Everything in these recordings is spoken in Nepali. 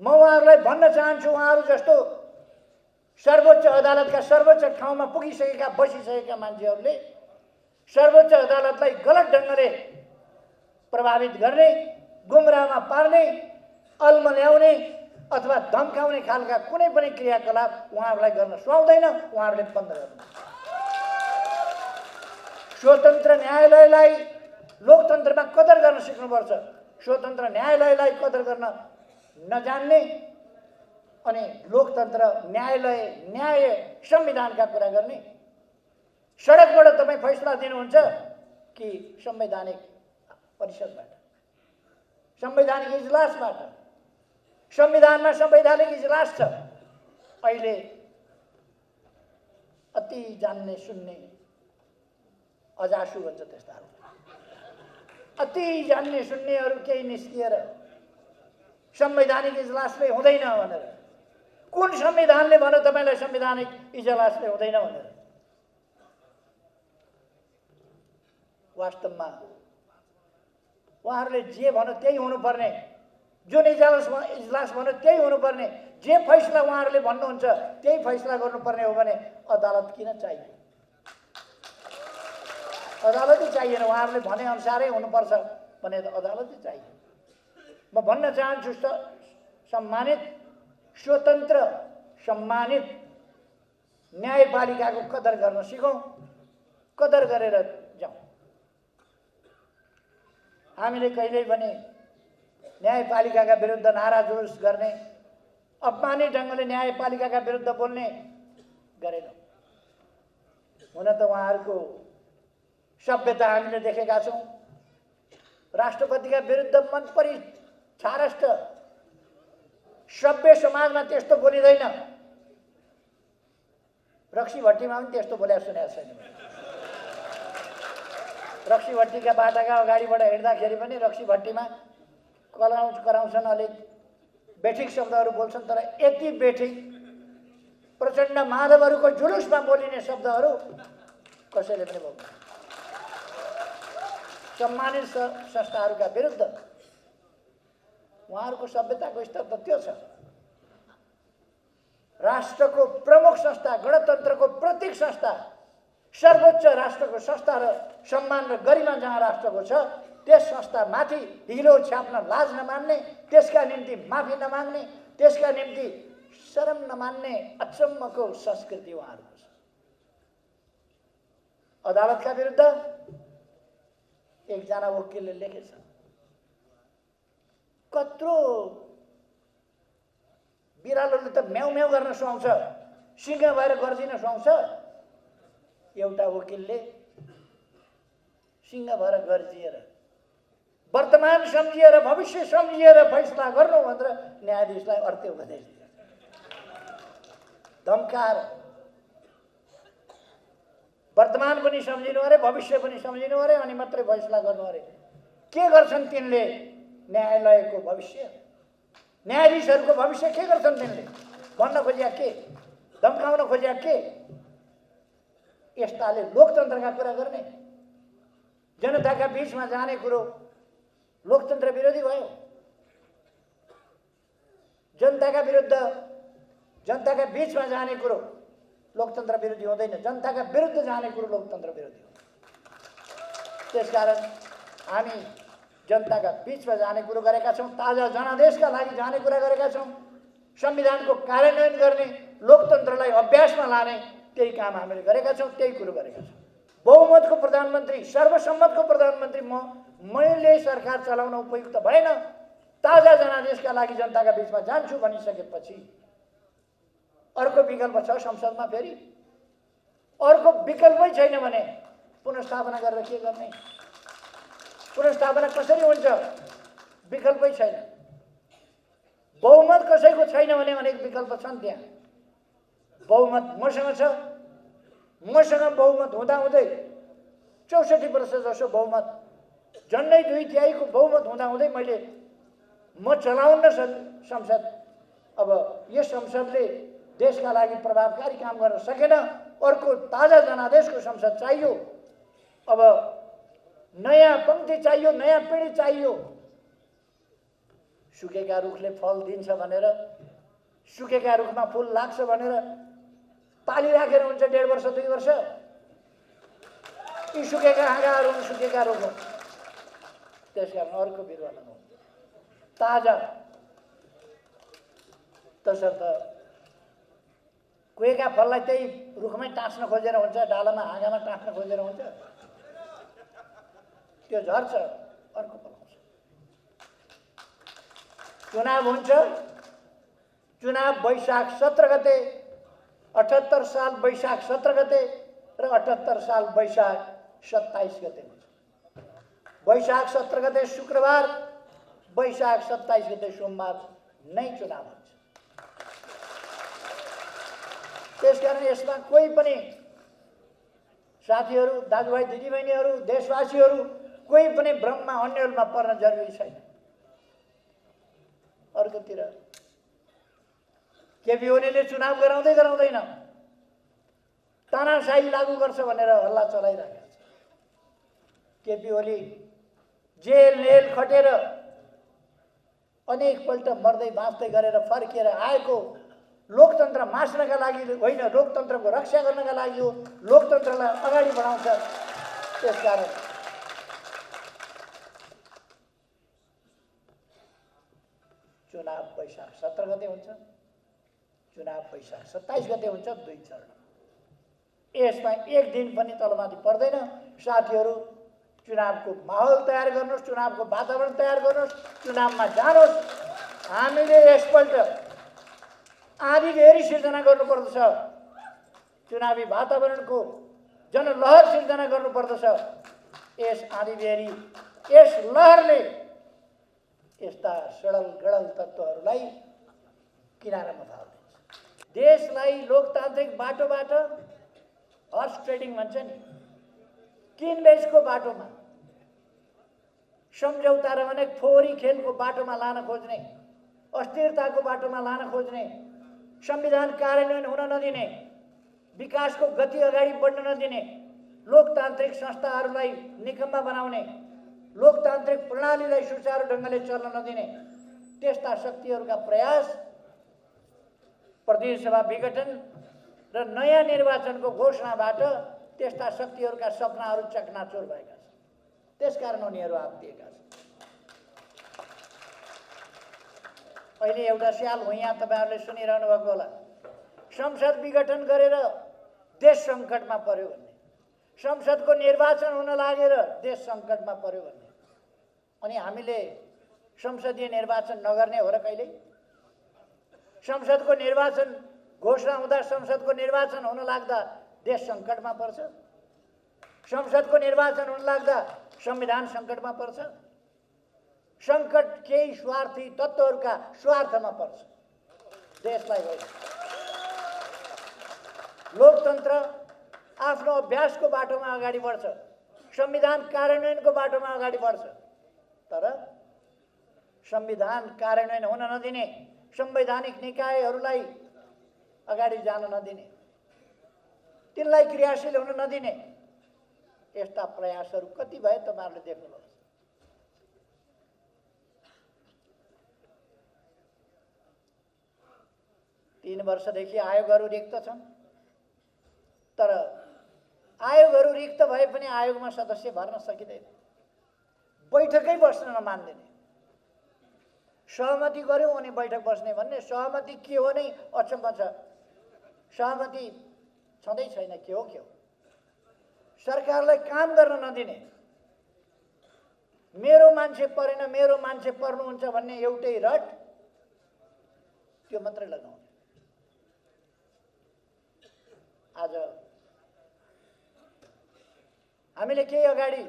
म उहाँहरूलाई भन्न चाहन्छु, उहाँहरू जस्तो सर्वोच्च अदालतका सर्वोच्च ठाउँमा पुगिसकेका बसिसकेका मान्छेहरूले सर्वोच्च अदालतलाई गलत ढङ्गले प्रभावित गर्ने, गुमराहमा पार्ने, अल्मल्याउने अथवा धम्काउने खालका कुनै पनि क्रियाकलाप उहाँहरूलाई गर्न सुहाउँदैन। उहाँहरूले बन्द गर्नु। स्वतन्त्र न्यायालयलाई लोकतन्त्रमा कदर गर्न सिक्नुपर्छ। स्वतन्त्र न्यायालयलाई कदर गर्न नजान्ने अनि लोकतन्त्र, न्यायालय, न्याय, संविधानका कुरा गर्ने, सडकबाट तपाईँ फैसला दिनुहुन्छ कि संवैधानिक परिषदबाट, संवैधानिक इजलासबाट? संविधानमा संवैधानिक इजलास छ। अहिले अति जान्ने सुन्ने अजासु भन्छ त्यस्ताहरू, अति जान्ने सुन्नेहरू केही निस्किएर संवैधानिक इजलासले हुँदैन भनेर, कुन संविधानले भन्यो तपाईँलाई संवैधानिक इजलासले हुँदैन भनेर? वास्तवमा उहाँहरूले जे भन्यो त्यही हुनुपर्ने, जुन इजलास भन्यो त्यही हुनुपर्ने, जे फैसला उहाँहरूले भन्नुहुन्छ त्यही फैसला गर्नुपर्ने हो भने अदालत किन चाहियो? अदालतै चाहिएन। उहाँहरूले भने अनुसारै हुनुपर्छ भने अदालतै चाहियो। म भन्न चाहन्छु, सम्मानित स्वतन्त्र सम्मानित न्यायपालिकाको कदर गर्न सिकौँ, कदर गरेर जाउँ। हामीले कहिल्यै पनि न्यायपालिकाका विरुद्ध नारा जुलुस गर्ने, अपमानित ढङ्गले न्यायपालिकाका विरुद्ध बोल्ने गरेनौँ। हुन त उहाँहरूको सभ्यता हामीले देखेका छौँ। राष्ट्रपतिका विरुद्ध मनपरी छारष्ट सभ्य समाजमा त्यस्तो बोलिँदैन। रक्सी भट्टीमा पनि त्यस्तो बोलेको सुनेको छैन। रक्सी भट्टीका बाटाका अगाडिबाट हिँड्दाखेरि पनि रक्सी भट्टीमा कराउँछन्, अलिक बेठिक शब्दहरू बोल्छन्, तर यति बेठिक प्रचण्ड माधवहरूको जुलुसमा बोलिने शब्दहरू कसैले पनि बोल्दैन। सम्मानित संस्थाहरूका विरुद्ध उहाँहरूको सभ्यताको स्तर त त्यो छ। राष्ट्रको प्रमुख संस्था, गणतन्त्रको प्रतीक संस्था, सर्वोच्च राष्ट्रको संस्था र सम्मान र गरिमा जहाँ राष्ट्रको छ, त्यस संस्थामाथि हिलो छ्याप्न लाज नमान्ने, त्यसका निम्ति माफी नमाग्ने, त्यसका निम्ति शरम नमान्ने अचम्मको संस्कृति उहाँहरूको छ। अदालतका विरुद्ध एकजना वकिलले लेखेछ, कत्रो बिरालोले त म्याउ म्याउ गर्न सुहाउँछ, सिंह भएर गर्जिन सुहाउँछ। एउटा वकिलले सिंह भएर गर्जिएर, वर्तमान सम्झिएर, भविष्य सम्झिएर फैसला गर्नु भनेर न्यायाधीशलाई अर्को उपदेश दिए। धम्कार। वर्तमान पनि सम्झिनु अरे, भविष्य पनि सम्झिनु अरे, अनि मात्रै फैसला गर्नु अरे। के गर्छन् तिनले? न्यायालयको भविष्य, न्यायाधीशहरूको भविष्य के गर्छन् तिनले? भन्न खोजिया के? धम्काउन खोजिया के? यस्ताले लोकतन्त्रका कुरा गर्ने, जनताका बीचमा जाने कुरो लोकतन्त्र विरोधी भयो। जनताका विरुद्ध, जनताका बीचमा जाने कुरो लोकतन्त्र विरोधी हुँदैन, जनताका विरुद्ध जाने कुरो लोकतन्त्र विरोधी हो। त्यसकारण हामी जनताका बीचमा जाने कुरो गरेका छौँ, ताजा जनादेशका लागि जाने कुरा गरेका छौँ, संविधानको कार्यान्वयन गर्ने, लोकतन्त्रलाई अभ्यासमा लाने त्यही काम हामीले गरेका छौँ, त्यही कुरो गरेका छौँ। बहुमतको प्रधानमन्त्री, सर्वसम्मतको प्रधानमन्त्री मैले सरकार चलाउन उपयुक्त भएन, ताजा जनादेशका लागि जनताका बीचमा जान्छु भनिसकेपछि अर्को विकल्प छ संसदमा? फेरि अर्को विकल्पै छैन भने पुनर्स्थापना गरेर के गर्ने? पुनर्स्थापना कसरी हुन्छ? विकल्पै छैन। बहुमत कसैको छैन भने अनेक विकल्प छन् त्यहाँ। बहुमत मसँग छ, मसँग बहुमत हुँदाहुँदै 64% जसो बहुमत, झन्डै 2/3 बहुमत हुँदाहुँदै म चलाउन संसद। अब यस संसदले देशका लागि प्रभावकारी काम गर्न सकेन, अर्को ताजा जनादेशको संसद चाहियो। अब नयाँ पङ्क्ति चाहियो, नयाँ पिँढी चाहियो। सुकेका रुखले फल दिन्छ भनेर, सुकेका रुखमा फुल लाग्छ भनेर पालिराखेर हुन्छ 1.5 वर्ष 2 वर्ष? यी सुकेका हाँगाहरू हुन्, सुकेका रुख हुन्। त्यसकारण अर्को बिरुवा लगाउनु ताजा। तसर्थ कुहेका फललाई त्यही रुखमै टाँस्न खोजेर हुन्छ, डालामा हाँगामा टाँस्न खोजेर हुन्छ? त्यो झर्छ, अर्को फल आउँछ। चुनाव हुन्छ, चुनाव वैशाख 17 गते, 78 साल वैशाख 17 गते र 78 साल वैशाख 27 गते हुन्छ। वैशाख 17 गते शुक्रबार, वैशाख 27 गते सोमबार नै चुनाव हुन्छ। त्यसकारण यसमा कोही पनि साथीहरू, दाजुभाइ, दिदीबहिनीहरू, देशवासीहरू कोही पनि भ्रममा अन्यलमा पर्न जरुरी छैन। अर्कोतिर केपी ओलीले चुनाव गराउँदैन तानाशाही लागू गर्छ भनेर हल्ला चलाइरहेको छ। केपी ओली जेल नेल खटेर अनेकपल्ट मर्दै बाँच्दै गरेर फर्किएर आएको लोकतन्त्र मास्नका लागि होइन, लोकतन्त्रको रक्षा गर्नका लागि हो, लोकतन्त्रलाई अगाडि बढाउँछ। त्यसकारण चुनाव वैशाख 17 गते हुन्छ, चुनाव वैशाख 27 गते हुन्छ, 2 चरण। यसमा एक दिन पनि तलमाथि पर्दैन। साथीहरू, चुनावको माहौल तयार गर्नुहोस्, चुनावको वातावरण तयार गर्नुहोस्, चुनावमा जानुहोस्। हामीले यसपल्ट आँधीबेहरी सिर्जना गर्नुपर्दछ, चुनावी वातावरणको जनलहर सिर्जना गर्नुपर्दछ। यस आँधीबेहरी, यस लहरले यस्ता सडल गडल तत्त्वहरूलाई किनारामा फाल्दैछ। देशलाई लोकतान्त्रिक बाटोबाट, हर्स ट्रेडिङ भन्छ नि, किनबेचको बाटोमा, सम्झौता र अनेक फोहोरी खेलको बाटोमा लान खोज्ने, अस्थिरताको बाटोमा लान खोज्ने, संविधान कार्यान्वयन हुन नदिने, विकासको गति अगाडि बढ्न नदिने, लोकतान्त्रिक संस्थाहरूलाई निकम्मा बनाउने, लोकतान्त्रिक प्रणालीलाई सुचारू ढङ्गले चल्न नदिने त्यस्ता शक्तिहरूका प्रयास प्रदेशसभा विघटन र नयाँ निर्वाचनको घोषणाबाट त्यस्ता शक्तिहरूका सपनाहरू चकनाचुर भएका छन्। त्यसकारण उनीहरू आत्तिएका छन्। अहिले एउटा स्याल हो, यहाँ तपाईँहरूले सुनिरहनु भएको होला, संसद विघटन गरेर देश सङ्कटमा पर्यो भन्ने, संसदको निर्वाचन हुन लागेर देश सङ्कटमा पर्यो भन्ने। अनि हामीले संसदीय निर्वाचन नगर्ने हो र कहिले? संसदको निर्वाचन घोषणा हुँदा, संसदको निर्वाचन हुन लाग्दा देश सङ्कटमा पर्छ। संसदको निर्वाचन हुन लाग्दा संविधान सङ्कटमा पर्छ। सङ्कट केही स्वार्थी तत्त्वहरूका स्वार्थमा पर्छ, देशलाई होइन। लोकतन्त्र आफ्नो अभ्यासको बाटोमा अगाडि बढ्छ, संविधान कार्यान्वयनको बाटोमा अगाडि बढ्छ। तर संविधान कार्यान्वयन हुन नदिने, संवैधानिक निकायहरूलाई अगाडि जान नदिने, तिनलाई क्रियाशील हुन नदिने यस्ता प्रयासहरू कति भए तपाईँहरूले देख्नुभयो। 3 वर्षदेखि आयोगहरू रिक्त छन्। तर आयोगहरू रिक्त भए पनि आयोगमा सदस्य भर्न सकिँदैन। बैठकै बस्न नमान्दिने, सहमति गर्यौँ अनि बैठक बस्ने भन्ने, सहमति के हो नै अचम्म छ। सहमति छँदै छैन, के हो के हो। सरकारलाई काम गर्न नदिने, मेरो मान्छे परेन, मेरो मान्छे पर्नुहुन्छ भन्ने एउटै रट, त्यो मात्रै लगाउने। आज हामीले केही अगाडि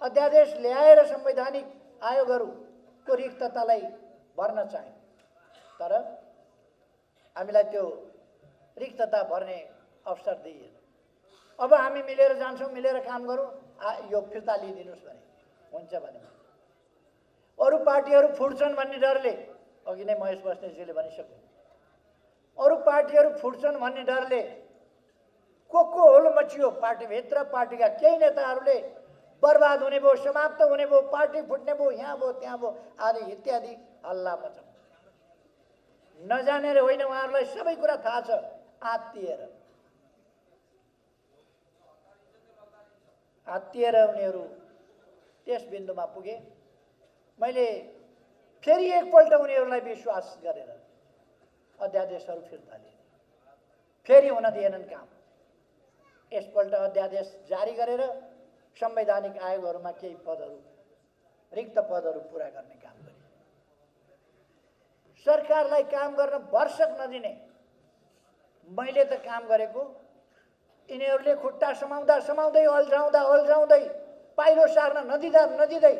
अध्यादेश ल्याएर संवैधानिक आयोगहरूको रिक्ततालाई भर्न चाह्यौँ, तर हामीलाई त्यो रिक्तता भर्ने अवसर दिइएन। अब हामी मिलेर जान्छौँ, मिलेर काम गरौँ, यो फिर्ता लिइदिनुहोस् भने हुन्छ भने। अरू पार्टीहरू फुट्छन् भन्ने डरले, अघि नै महेश बस्नेतजीले भनिसक्यो, अरू पार्टीहरू फुट्छन् भन्ने डरले को होल मचियो पार्टीभित्र। पार्टीका केही नेताहरूले बर्बाद हुने भयो, समाप्त हुने भयो, पार्टी फुट्ने भयो, यहाँ भयो त्यहाँ भयो आदि इत्यादि हल्ला मचाउँछ। नजानेर होइन, उहाँहरूलाई सबै कुरा थाहा छ। आत्तिएर उनीहरू त्यस बिन्दुमा पुगे। मैले फेरि एकपल्ट उनीहरूलाई विश्वास गरेर अध्यादेशहरू फिर्ता लिए, फेरि हुन दिएनन् काम। यसपल्ट अध्यादेश जारी गरेर संवैधानिक आयोगहरूमा केही पदहरू, रिक्त पदहरू पुरा गर्ने काम गरे। सरकारलाई काम गर्न भरसक नदिने मैले त काम गरेको, यिनीहरूले खुट्टा समाउँदा समाउँदै अल्झाउँदै पाइलो सार्न नदिँदै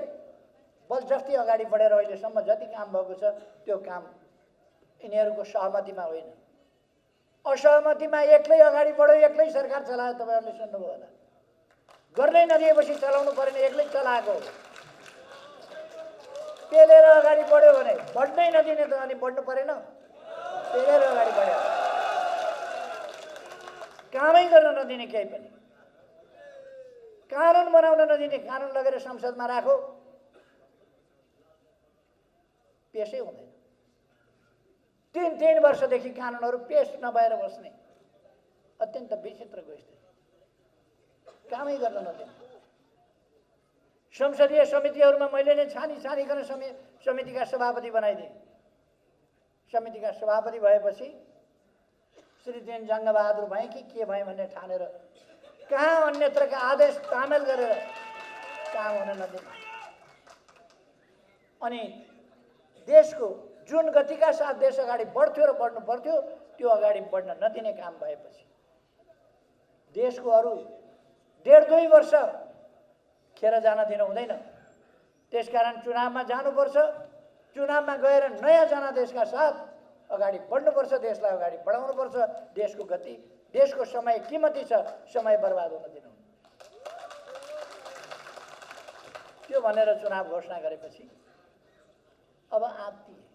बलजफ्ती अगाडि बढेर अहिलेसम्म जति काम भएको छ त्यो काम यिनीहरूको सहमतिमा होइन, असहमतिमा एक्लै अगाडि बढ्यो, एक्लै सरकार चलायो। तपाईँहरूले सुन्नुभयो होला। गर्नै नदिएपछि चलाउनु परेन, एक्लै चलाएको। पेलेर अगाडि बढ्यो भने बढ्नै नदिने त अनि बढ्नु परेन, पेलेर अगाडि बढ्यो। कामै गर्न नदिने, केही पनि कानुन बनाउन नदिने, कानुन लगेर संसदमा राखो, पेशै हुँदैन। 3 वर्षदेखि कानुनहरू पेश नभएर बस्ने अत्यन्त विचित्रको स्थिति, कामै गर्न नदिने। संसदीय समितिहरूमा मैले नै छानिकन समितिका सभापति बनाइदिएँ। समितिका सभापति भएपछि श्री देन जङ्गबहादुर भए कि के भए भन्ने ठानेर कहाँ अन्यत्रका आदेश तामेल गरेर काम हुन नदिने। अनि देशको जुन गतिका साथ देश अगाडि बढ्थ्यो र बढ्नु पर्थ्यो त्यो अगाडि बढ्न नदिने काम भएपछि देशको अरू 1.5-2 वर्ष खेर जान दिन हुँदैन। त्यसकारण चुनावमा जानुपर्छ। चुनावमा गएर नयाँ जनादेशका साथ अगाडि बढ्नुपर्छ, देशलाई अगाडि बढाउनुपर्छ। देशको गति, देशको समय कीमती छ, समय बर्बाद हुन दिनु। त्यो भनेर चुनाव घोषणा गरेपछि अब आत्तिए।